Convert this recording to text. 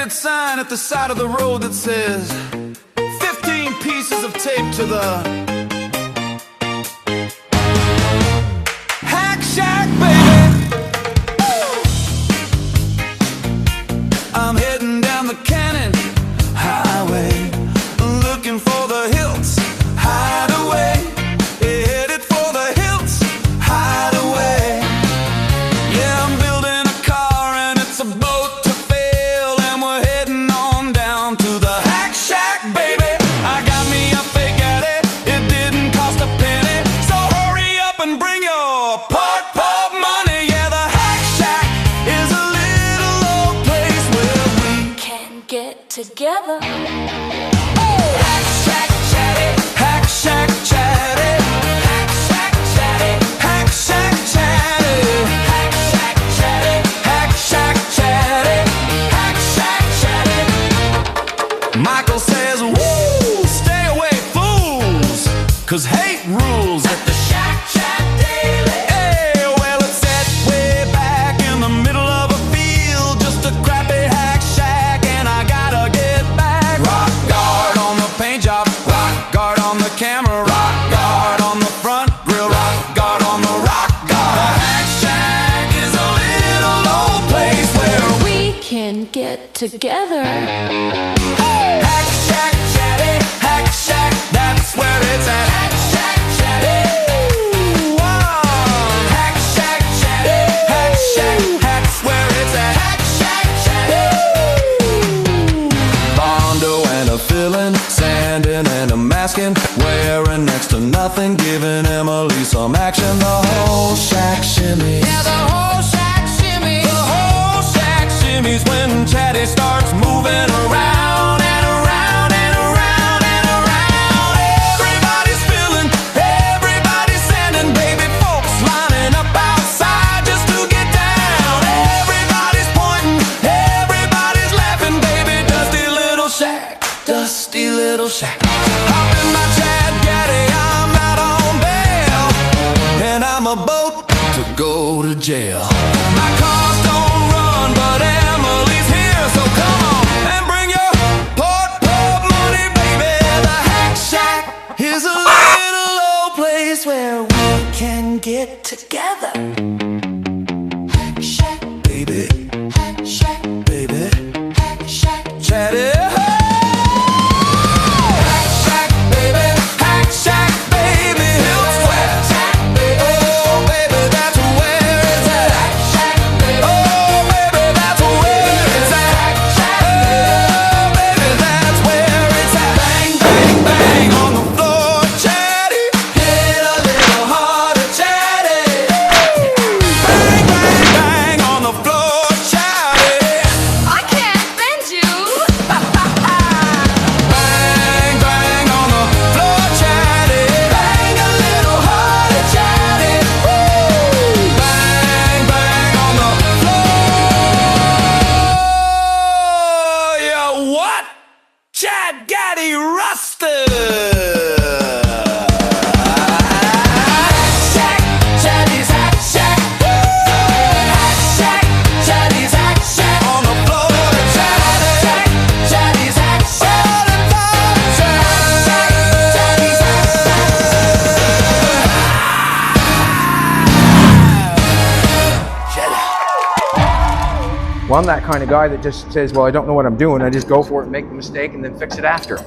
red sign at the side of the road that says 15 pieces of tape to the Hack Shack, baby. I'm heading down the Cannon Highway, looking for the Hills Hideaway. Headed for the Hills Hideaway. Yeah, I'm building a car and it's about to fail, and we're heading on down to the Hack Shack, baby. I got me a fake Addy, it didn't cost a penny, so hurry up and bring your park pop money. Yeah, the Hack Shack is a little old place where we can get together. Hack Shack Chatty, Hack Shack Chatty, Hack Shack Chatty, Hack Shack Chatty, Hack Shack Chatty, Hack Shack Chatty, Hack Shack Chatty. Michael says, woo, stay away, fools, 'cause hate rules at the Shack Chat Daily. Hey, well, it's set way back in the middle of a field, just a crappy hack shack, and I gotta get back. Rock guard on the paint job, rock guard on the camera, rock guard on the front grill, rock guard on the rock guard. The Hack Shack is a little old place where We can get together. Hack Shack Chatty, Hack Shack, that's where it's at. Hack Shack Chatty, Hack Shack Chatty, Hack Shack, that's where it's at. Hack Shack Chatty. Bondo and a filling, sanding and a masking, wearing next to nothing, giving Emily some action. The whole shack shimmies. Yeah, the whole shack shimmies. The whole shack shimmies when Chatty starts moving around and around and around and around. Everybody's feeling, everybody's sending, baby folks lining up outside just to get down. Everybody's pointing, everybody's laughing, baby. Dusty little shack, dusty little shack. Hop in my Chad Gaddy, I'm out on bail, and I'm about to go to jail. My cars don't run, but Emily's here, so come on and bring your port pub money, baby. The Hack Shack is a little old place where we can get together. Hack Shack, baby. Hack Shack, baby. Hack Shack, Chatty. Hack Shack, baby. Hack Shack, baby. Hills West. Oh, baby, that's where it's at. Hack Shack, baby. Oh, baby, that's where it's at. Hack Shack, oh, baby, that's where it's at. Bang, bang, bang on the floor, Chatty. Hit a little harder, Chatty. Bang, bang, bang on the floor, Chatty. I can't bend you. Bang, bang on the floor, Chatty. Bang a little harder, Chatty. Bang, bang on the floor. Yeah, what? Chad Gaddy Roosters. Hack Shack, Chatty's Hack Shack. Hack Shack, Chatty's Hack Shack. On the floor, Chatty. Hack Shack, Chatty's Hack Shack. On the floor, Chatty's Hack Shack. Well, I'm that kind of guy that just says, well, I don't know what I'm doing. I just go for it and make the mistake and then fix it after.